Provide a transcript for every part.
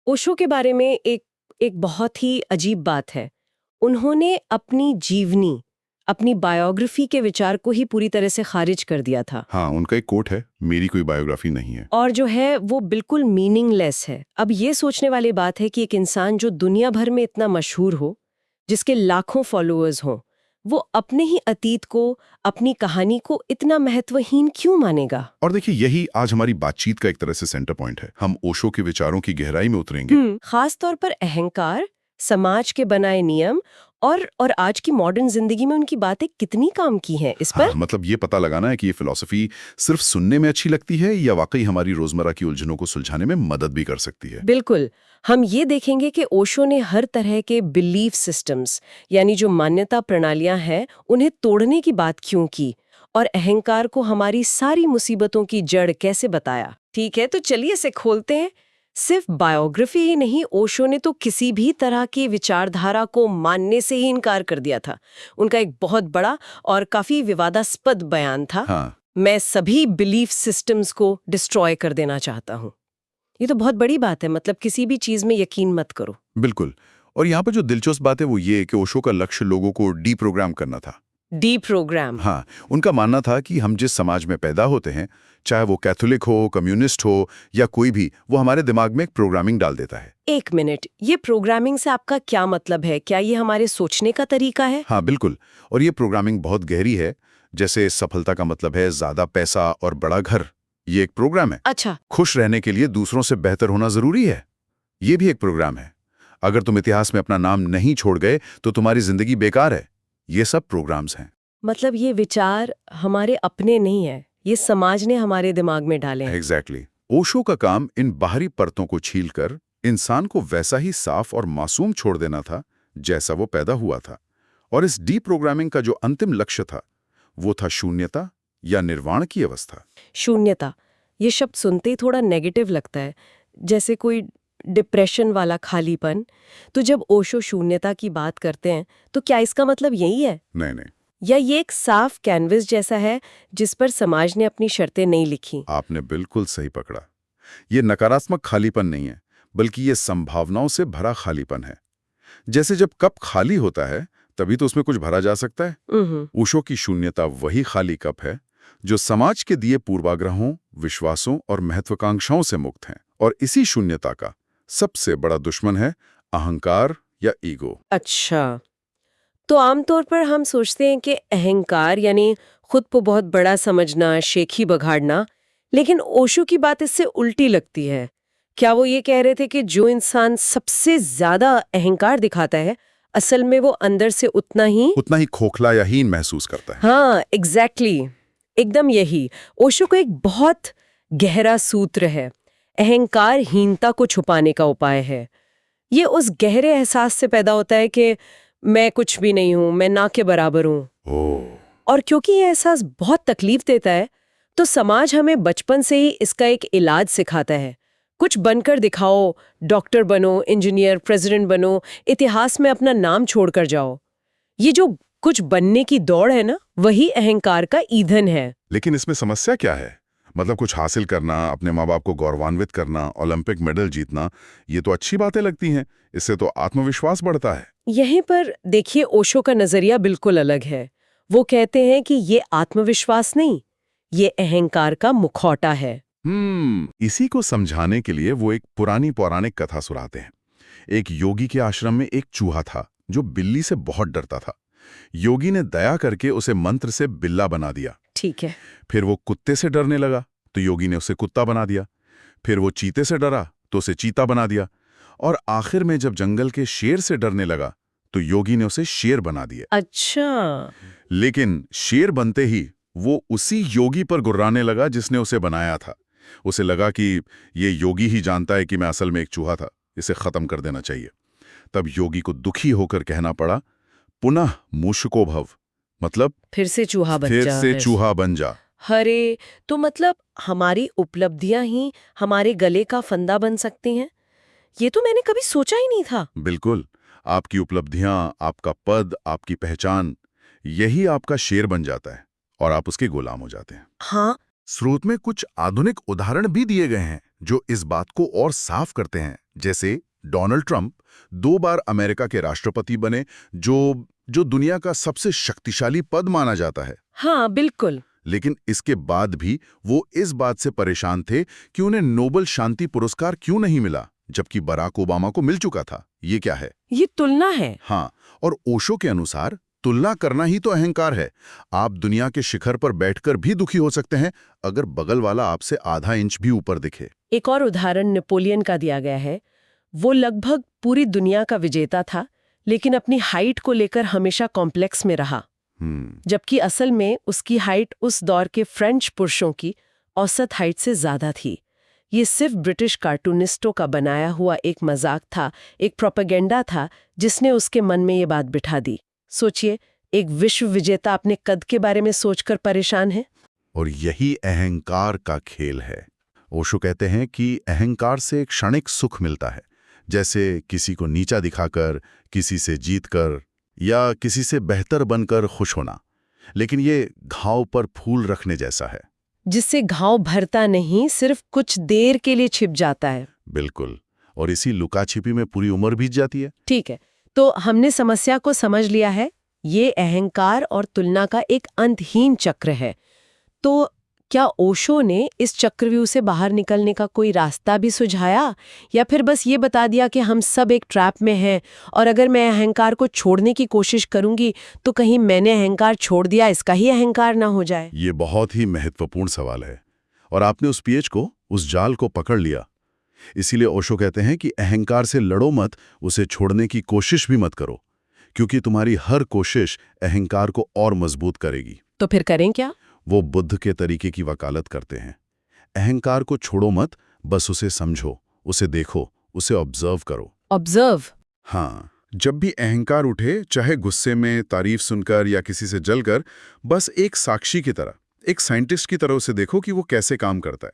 ओशो के बारे में एक एक बहुत ही अजीब बात है। उन्होंने अपनी जीवनी, अपनी बायोग्राफी के विचार को ही पूरी तरह से खारिज कर दिया था। हाँ, उनका एक कोट है, मेरी कोई बायोग्राफी नहीं है। और जो है वो बिल्कुल मीनिंगलेस है। अब ये सोचने वाली बात है कि एक इंसान जो दुनिया भर में इतना मशहूर हो, जिसके लाखों फॉलोअर्स हों, वो अपने ही अतीत को, अपनी कहानी को इतना महत्वहीन क्यों मानेगा? और देखिए, यही आज हमारी बातचीत का एक तरह से सेंटर पॉइंट है। हम ओशो के विचारों की गहराई में उतरेंगे। खास तौर पर अहंकार, समाज के बनाए नियम और आज की मॉडर्न जिंदगी में उनकी बातें कितनी काम की हैं इस पर। हाँ, मतलब ये पता लगाना है कि ये फिलॉसफी सिर्फ सुनने में अच्छी लगती है या वाकई हमारी रोजमर्रा की उलझनों को सुलझाने में मदद भी कर सकती है। बिल्कुल। हम ये देखेंगे कि ओशो ने हर तरह के बिलीफ सिस्टम्स, यानी जो मान्यता प्रणालियां हैं, उन्हें तोड़ने की बात क्यों की और अहंकार को हमारी सारी मुसीबतों की जड़ कैसे बताया। ठीक है, तो चलिए इसे खोलते हैं। सिर्फ बायोग्राफी ही नहीं, ओशो ने तो किसी भी तरह की विचारधारा को मानने से ही इनकार कर दिया था। उनका एक बहुत बड़ा और काफी विवादास्पद बयान था, हाँ, मैं सभी बिलीफ सिस्टम्स को डिस्ट्रॉय कर देना चाहता हूँ। ये तो बहुत बड़ी बात है, मतलब किसी भी चीज में यकीन मत करो। बिल्कुल। और यहाँ पर जो दिलचस्प बात है वो ये कि ओशो का लक्ष्य लोगों को डीप्रोग्राम करना था। Deprogram. हाँ, उनका मानना था कि हम जिस समाज में पैदा होते हैं, चाहे वो कैथोलिक हो, कम्युनिस्ट हो या कोई भी, वो हमारे दिमाग में एक प्रोग्रामिंग डाल देता है। एक मिनट, ये प्रोग्रामिंग से आपका क्या मतलब है? क्या ये हमारे सोचने का तरीका है? हाँ, बिल्कुल। और ये प्रोग्रामिंग बहुत गहरी है। जैसे सफलता का मतलब है ज्यादा पैसा और बड़ा घर, ये एक प्रोग्राम है। अच्छा। खुश रहने के लिए दूसरों से बेहतर होना जरूरी है, ये भी एक प्रोग्राम है। अगर तुम इतिहास में अपना नाम नहीं छोड़ गए तो तुम्हारी जिंदगी बेकार है। ये सब प्रोग्राम्स हैं। मतलब ये विचार हमारे अपने नहीं है, ये समाज ने हमारे दिमाग में डाले हैं। एग्जैक्टली। ओशो का काम इन बाहरी परतों को छीलकर इंसान को वैसा ही साफ और मासूम छोड़ देना था जैसा वो पैदा हुआ था। और इस डीप्रोग्रामिंग का जो अंतिम लक्ष्य था वो था शून्यता या निर्वाण की अवस्था। शून्यता, ये शब्द सुनते ही थोड़ा नेगेटिव लगता है, जैसे कोई डिप्रेशन वाला खालीपन। तो जब ओशो शून्यता की बात करते हैं तो क्या इसका मतलब यही है, नहीं नहीं, या ये एक साफ कैनवस जैसा है जिस पर समाज ने अपनी शर्तें नहीं लिखी? आपने बिल्कुल सही पकड़ा। ये नकारात्मक खालीपन नहीं है, बल्कि ये संभावनाओं से भरा खालीपन है। जैसे जब कप खाली होता है तभी तो उसमें कुछ भरा जा सकता है। ओशो की शून्यता वही खाली कप है जो समाज के दिए पूर्वाग्रहों, विश्वासों और महत्वाकांक्षाओं से मुक्त है। और इसी शून्यता का सबसे बड़ा दुश्मन है अहंकार या ईगो। अच्छा, तो आमतौर पर हम सोचते हैं कि अहंकार यानी खुद को बहुत बड़ा समझना, शेखी बघाड़ना, लेकिन ओशो की बात इससे उल्टी लगती है। क्या वो ये कह रहे थे कि जो इंसान सबसे ज्यादा अहंकार दिखाता है, असल में वो अंदर से उतना ही खोखला या हीन महसूस करता है। हाँ, एग्जैक्टली, एकदम यही ओशो का एक बहुत गहरा सूत्र है। अहंकार हीनता को छुपाने का उपाय है। ये उस गहरे एहसास से पैदा होता है कि मैं कुछ भी नहीं हूं, मैं ना के बराबर हूं। और क्योंकि ये एहसास बहुत तकलीफ देता है, तो समाज हमें बचपन से ही इसका एक इलाज सिखाता है। कुछ बनकर दिखाओ, डॉक्टर बनो, इंजीनियर, प्रेसिडेंट बनो, इतिहास में अपना नाम छोड़कर जाओ। ये जो कुछ बनने की दौड़ है ना, वही अहंकार का ईंधन है। लेकिन इसमें समस्या क्या है? मतलब कुछ हासिल करना, अपने माँ बाप को गौरवान्वित करना, ओलंपिक मेडल जीतना, ये तो अच्छी बातें लगती हैं। इससे तो आत्मविश्वास बढ़ता है। यहीं पर देखिए, ओशो का नजरिया बिल्कुल अलग है। वो कहते हैं कि ये आत्मविश्वास नहीं, ये अहंकार का मुखौटा है। इसी को समझाने के लिए वो एक पुरानी पौराणिक कथा सुनाते हैं। एक योगी के आश्रम में एक चूहा था जो बिल्ली से बहुत डरता था। योगी ने दया करके उसे मंत्र से बिल्ला बना दिया। ठीक है। फिर वो कुत्ते से डरने लगा तो योगी ने उसे कुत्ता बना दिया। फिर वो चीते से डरा तो उसे चीता बना दिया। और आखिर में जब जंगल के शेर से डरने लगा तो योगी ने उसे शेर बना दिया। अच्छा। लेकिन शेर बनते ही वो उसी योगी पर गुर्राने लगा जिसने उसे बनाया था। उसे लगा कि ये योगी ही जानता है कि मैं असल में एक चूहा था, इसे खत्म कर देना चाहिए। तब योगी को दुखी होकर कहना पड़ा, पुनः मूषको भव, मतलब फिर से चूहा बन फिर जा। से चूहा बन जा। हरे, तो मतलब हमारी उपलब्धियां ही हमारे गले का फंदा बन सकती हैं? ये तो मैंने कभी सोचा ही नहीं था। बिल्कुल, आपकी उपलब्धियां, आपका पद, आपकी पहचान, यही आपका शेर बन जाता है और आप उसके गुलाम हो जाते हैं। हाँ, स्रोत में कुछ आधुनिक उदाहरण भी दिए गए हैं जो इस बात को और साफ करते हैं। जैसे डोनाल्ड ट्रंप 2 बार अमेरिका के राष्ट्रपति बने, जो दुनिया का सबसे शक्तिशाली पद माना जाता है। हाँ, बिल्कुल। लेकिन इसके बाद भी वो इस बात से परेशान थे कि उन्हें नोबेल शांति पुरस्कार क्यों नहीं मिला, जबकि बराक ओबामा को मिल चुका था। ये क्या है? ये तुलना है। हाँ, और ओशो के अनुसार तुलना करना ही तो अहंकार है। आप दुनिया के शिखर पर बैठकर भी दुखी हो सकते हैं अगर बगल वाला आपसे आधा इंच भी ऊपर दिखे। एक और उदाहरण नेपोलियन का दिया गया है। वो लगभग पूरी दुनिया का विजेता था, लेकिन अपनी हाइट को लेकर हमेशा कॉम्प्लेक्स में रहा, जबकि असल में उसकी हाइट उस दौर के फ्रेंच पुरुषों की औसत हाइट से ज्यादा थी। ये सिर्फ ब्रिटिश कार्टूनिस्टों का बनाया हुआ एक मजाक था, एक प्रोपेगेंडा था जिसने उसके मन में ये बात बिठा दी। सोचिए, एक विश्व विजेता अपने कद के बारे में सोचकर परेशान है। और यही अहंकार का खेल है। ओशो कहते हैं कि अहंकार से एक क्षणिक सुख मिलता है, जैसे किसी को नीचा दिखाकर, किसी से जीतकर या किसी से बेहतर बनकर खुश होना। लेकिन ये घाव पर फूल रखने जैसा है, जिससे घाव भरता नहीं, सिर्फ कुछ देर के लिए छिप जाता है। बिल्कुल। और इसी लुका छिपी में पूरी उम्र बीत जाती है। ठीक है, तो हमने समस्या को समझ लिया है। ये अहंकार और तुलना का एक अंतहीन चक्र है। तो क्या ओशो ने इस चक्रव्यूह से बाहर निकलने का कोई रास्ता भी सुझाया, या फिर बस ये बता दिया कि हम सब एक ट्रैप में हैं और अगर मैं अहंकार को छोड़ने की कोशिश करूंगी तो कहीं मैंने अहंकार छोड़ दिया, इसका ही अहंकार ना हो जाए? ये बहुत ही महत्वपूर्ण सवाल है और आपने उस पेच को, उस जाल को पकड़ लिया। इसीलिए ओशो कहते हैं कि अहंकार से लड़ो मत, उसे छोड़ने की कोशिश भी मत करो, क्योंकि तुम्हारी हर कोशिश अहंकार को और मजबूत करेगी। तो फिर करें क्या? वो बुद्ध के तरीके की वकालत करते हैं। अहंकार को छोड़ो मत, बस उसे समझो, उसे देखो, उसे ऑब्जर्व करो। ऑब्जर्व? हाँ, जब भी अहंकार उठे, चाहे गुस्से में, तारीफ सुनकर या किसी से जलकर, बस एक साक्षी की तरह, एक साइंटिस्ट की तरह उसे देखो कि वो कैसे काम करता है।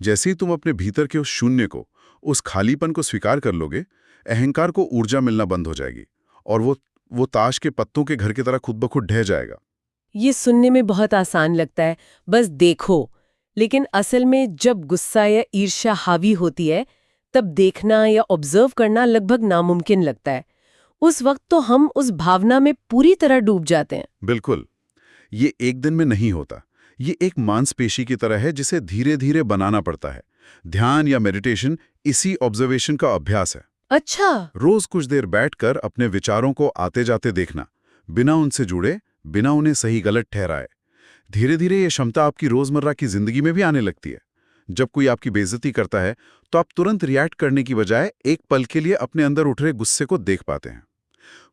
जैसे ही तुम अपने भीतर के उस शून्य को, उस खालीपन को स्वीकार कर लोगे, अहंकार को ऊर्जा मिलना बंद हो जाएगी और वो ताश के पत्तों के घर की तरह खुद ब खुद ढह जाएगा। ये सुनने में बहुत आसान लगता है, बस देखो। लेकिन असल में जब गुस्सा या ईर्ष्या हावी होती है, तब देखना या ऑब्जर्व करना लगभग नामुमकिन लगता है। उस वक्त तो हम उस भावना में पूरी तरह डूब जाते हैं। बिल्कुल। ये एक दिन में नहीं होता। ये एक मांसपेशी की तरह है जिसे धीरे धीरे बनाना पड़ता है। ध्यान या मेडिटेशन इसी ऑब्जर्वेशन का अभ्यास है। अच्छा। रोज कुछ देर बैठकर अपने विचारों को आते जाते देखना, बिना उनसे जुड़े, बिना उन्हें सही गलत ठहराए। धीरे धीरे ये क्षमता आपकी रोजमर्रा की जिंदगी में भी आने लगती है। जब कोई आपकी बेइज्जती करता है तो आप तुरंत रिएक्ट करने की बजाय एक पल के लिए अपने अंदर उठ रहे गुस्से को देख पाते हैं।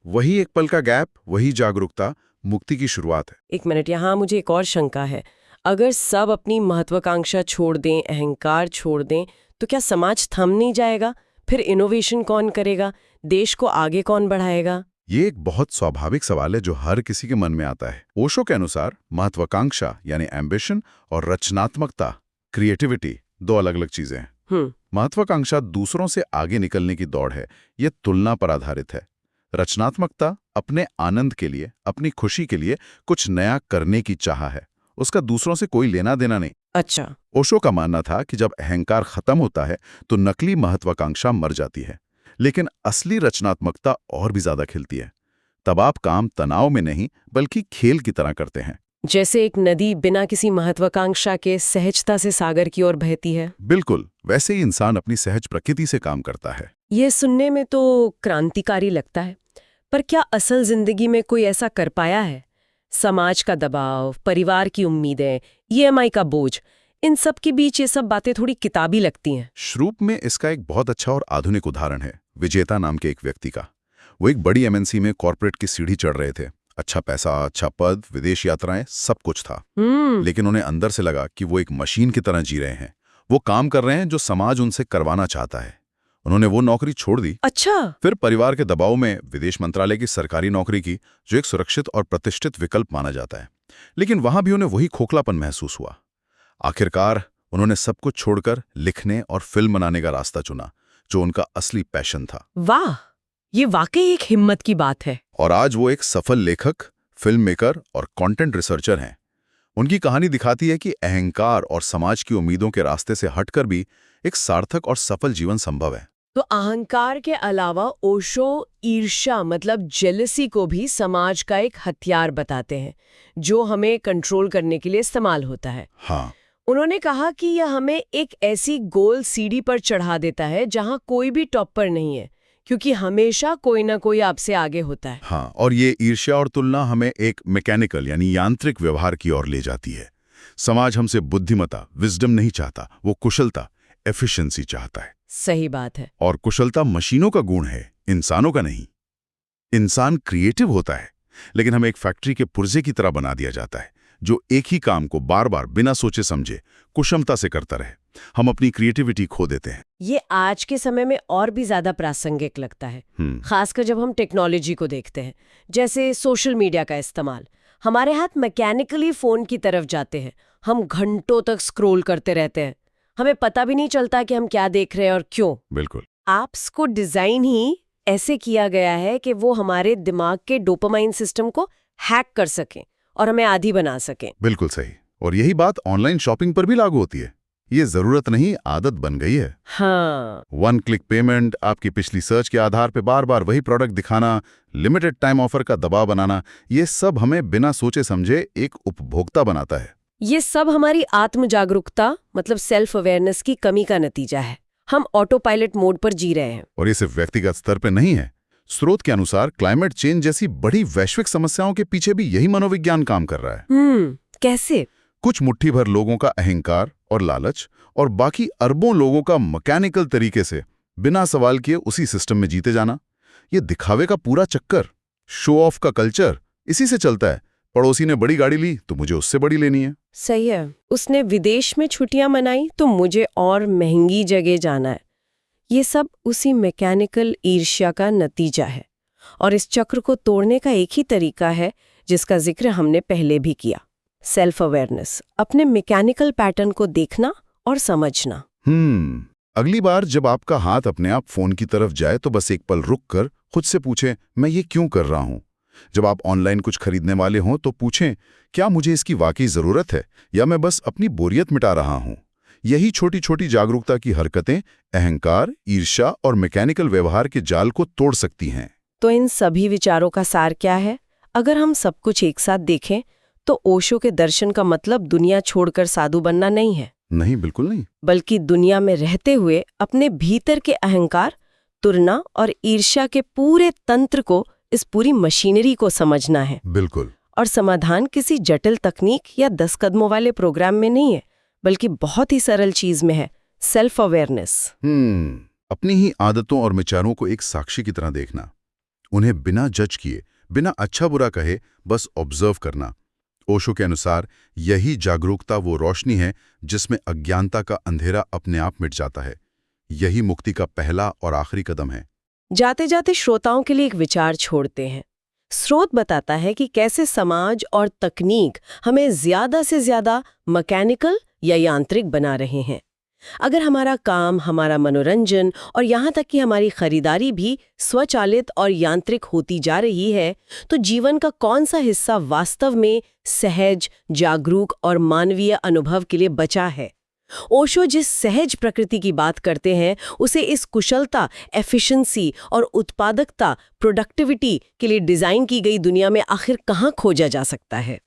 वही एक पल का गैप, वही जागरूकता मुक्ति की शुरुआत है। एक मिनट, यहाँ मुझे एक और शंका है। अगर सब अपनी महत्वाकांक्षा छोड़ दें, अहंकार छोड़ दें, तो क्या समाज थम नहीं जाएगा? फिर इनोवेशन कौन करेगा? देश को आगे कौन बढ़ाएगा? ये एक बहुत स्वाभाविक सवाल है जो हर किसी के मन में आता है। ओशो के अनुसार महत्वाकांक्षा यानी एम्बिशन और रचनात्मकता, क्रिएटिविटी, दो अलग अलग चीजें हैं। महत्वाकांक्षा दूसरों से आगे निकलने की दौड़ है, ये तुलना पर आधारित है। रचनात्मकता अपने आनंद के लिए, अपनी खुशी के लिए कुछ नया करने की चाह है, उसका दूसरों से कोई लेना देना नहीं। अच्छा। ओशो का मानना था कि जब अहंकार खत्म होता है तो नकली महत्वाकांक्षा मर जाती है, लेकिन असली रचनात्मकता और भी ज्यादा खिलती है। तब आप काम तनाव में नहीं बल्कि खेल की तरह करते हैं। जैसे एक नदी बिना किसी महत्वाकांक्षा के सहजता से सागर की ओर बहती है। बिल्कुल, वैसे ही इंसान अपनी सहज प्रकृति से काम करता है। यह सुनने में तो क्रांतिकारी लगता है, पर क्या असल जिंदगी में कोई ऐसा कर पाया है? समाज का दबाव, परिवार की उम्मीदें, ईएमआई का बोझ, इन सब के बीच ये सब बातें थोड़ी किताबी लगती हैं। श्रूप में इसका एक बहुत अच्छा और आधुनिक उदाहरण है विजेता नाम के एक व्यक्ति का। वो एक बड़ी एमएनसी में कॉर्पोरेट की सीढ़ी चढ़ रहे थे। अच्छा पैसा, अच्छा पद, विदेश यात्राएं, सब कुछ था। लेकिन उन्हें अंदर से लगा कि वो एक मशीन की तरह जी रहे हैं। वो काम कर रहे हैं जो समाज उनसे करवाना चाहता है। उन्होंने वो नौकरी छोड़ दी। अच्छा। फिर परिवार के दबाव में विदेश मंत्रालय की सरकारी नौकरी की, जो एक सुरक्षित और प्रतिष्ठित विकल्प माना जाता है। लेकिन वहां भी उन्हें वही खोखलापन महसूस हुआ। आखिरकार उन्होंने सब कुछ छोड़कर लिखने और फिल्म बनाने का रास्ता चुना, जो उनका असली पैशन था। वाह, ये वाकई एक हिम्मत की बात है। और आज वो एक सफल लेखक, फिल्म मेकर और कंटेंट रिसर्चर हैं। उनकी कहानी दिखाती है कि अहंकार और समाज की उम्मीदों के रास्ते से हटकर भी एक सार्थक और सफल जीवन संभव है। तो अहंकार के अलावा ओशो ईर्ष्या मतलब जेलसी को भी समाज का एक हथियार बताते हैं जो हमें कंट्रोल करने के लिए इस्तेमाल होता है। हाँ, उन्होंने कहा कि यह हमें एक ऐसी गोल सीढ़ी पर चढ़ा देता है जहां कोई भी टॉपर नहीं है, क्योंकि हमेशा कोई ना कोई आपसे आगे होता है। हाँ, और ये ईर्ष्या और तुलना हमें एक मैकेनिकल यानी यांत्रिक व्यवहार की ओर ले जाती है। समाज हमसे बुद्धिमत्ता, विजडम नहीं चाहता, वो कुशलता, एफिशिएंसी चाहता है। सही बात है। और कुशलता मशीनों का गुण है, इंसानों का नहीं। इंसान क्रिएटिव होता है, लेकिन हमें एक फैक्ट्री के पुर्जे की तरह बना दिया जाता है जो एक ही काम को बार बार बिना सोचे समझे कुशलता से करता रहे। हम अपनी क्रिएटिविटी खो देते हैं। ये आज के समय में और भी ज्यादा प्रासंगिक लगता है, खासकर जब हम टेक्नोलॉजी को देखते हैं, जैसे सोशल मीडिया का इस्तेमाल। हमारे हाथ मैकेनिकली फोन की तरफ जाते हैं, हम घंटों तक स्क्रॉल करते रहते हैं, हमें पता भी नहीं चलता कि हम क्या देख रहे हैं और क्यों। बिल्कुल। ऐप्स को डिजाइन ही ऐसे किया गया है कि वो हमारे दिमाग के डोपामाइन सिस्टम को हैक कर सकें और हमें आदी बना सकें। बिल्कुल सही। और यही बात ऑनलाइन शॉपिंग पर भी लागू होती है। ये जरूरत नहीं, आदत बन गई है। हाँ, 1 क्लिक पेमेंट, आपकी पिछली सर्च के आधार पर बार बार वही प्रोडक्ट दिखाना, लिमिटेड टाइम ऑफर का दबाव बनाना, ये सब हमें बिना सोचे समझे एक उपभोक्ता बनाता है। ये सब हमारी आत्म जागरूकता मतलब सेल्फ अवेयरनेस की कमी का नतीजा है। हम ऑटो पायलट मोड पर जी रहे हैं। और ये सिर्फ व्यक्तिगत स्तर पे नहीं है। स्रोत के अनुसार क्लाइमेट चेंज जैसी बड़ी वैश्विक समस्याओं के पीछे भी यही मनोविज्ञान काम कर रहा है। कैसे? कुछ मुट्ठी भर लोगों का अहंकार और लालच और बाकी अरबों लोगों का मैकेनिकल तरीके से बिना सवाल किए उसी सिस्टम में जीते जाना। ये दिखावे का पूरा चक्कर, शो ऑफ का कल्चर इसी से चलता है। पड़ोसी ने बड़ी गाड़ी ली तो मुझे उससे बड़ी लेनी है। सही है। उसने विदेश में छुट्टियां मनाई तो मुझे और महंगी जगह जाना है। ये सब उसी मैकेनिकल ईर्ष्या का नतीजा है। और इस चक्र को तोड़ने का एक ही तरीका है जिसका जिक्र हमने पहले भी किया, सेल्फ अवेयरनेस, अपने मैकेनिकल पैटर्न को देखना और समझना। अगली बार जब आपका हाथ अपने आप फोन की तरफ जाए तो बस एक पल रुककर खुद से पूछें, मैं ये क्यों कर रहा हूं? जब आप ऑनलाइन कुछ खरीदने वाले हों तो पूछें, क्या मुझे इसकी वाकई जरूरत है या मैं बस अपनी बोरियत मिटा रहा हूं? यही छोटी छोटी जागरूकता की हरकतें अहंकार, ईर्ष्या और मैकेनिकल व्यवहार के जाल को तोड़ सकती हैं। तो इन सभी विचारों का सार क्या है? अगर हम सब कुछ एक साथ देखें तो ओशो के दर्शन का मतलब दुनिया छोड़कर साधु बनना नहीं है। नहीं, बिल्कुल नहीं। बल्कि दुनिया में रहते हुए अपने भीतर के अहंकार, तुलना और ईर्ष्या के पूरे तंत्र को, इस पूरी मशीनरी को समझना है। बिल्कुल। और समाधान किसी जटिल तकनीक या 10 कदमों वाले प्रोग्राम में नहीं है, बल्कि बहुत ही सरल चीज में है, सेल्फ अवेयरनेस। अपनी ही आदतों और विचारों को एक साक्षी की तरह देखना, उन्हें बिना जज किए, बिना अच्छा बुरा कहे, बस ऑब्जर्व करना। ओशो के अनुसार यही जागरूकता वो रोशनी है जिसमें अज्ञानता का अंधेरा अपने आप मिट जाता है। यही मुक्ति का पहला और आखिरी कदम है। जाते जाते श्रोताओं के लिए एक विचार छोड़ते हैं। स्रोत बताता है कि कैसे समाज और तकनीक हमें ज्यादा से ज्यादा मैकेनिकल या यांत्रिक बना रहे हैं। अगर हमारा काम, हमारा मनोरंजन और यहाँ तक कि हमारी खरीदारी भी स्वचालित और यांत्रिक होती जा रही है, तो जीवन का कौन सा हिस्सा वास्तव में सहज, जागरूक और मानवीय अनुभव के लिए बचा है? ओशो जिस सहज प्रकृति की बात करते हैं, उसे इस कुशलता, एफिशिएंसी और उत्पादकता, प्रोडक्टिविटी के लिए डिजाइन की गई दुनिया में आखिर कहाँ खोजा जा सकता है?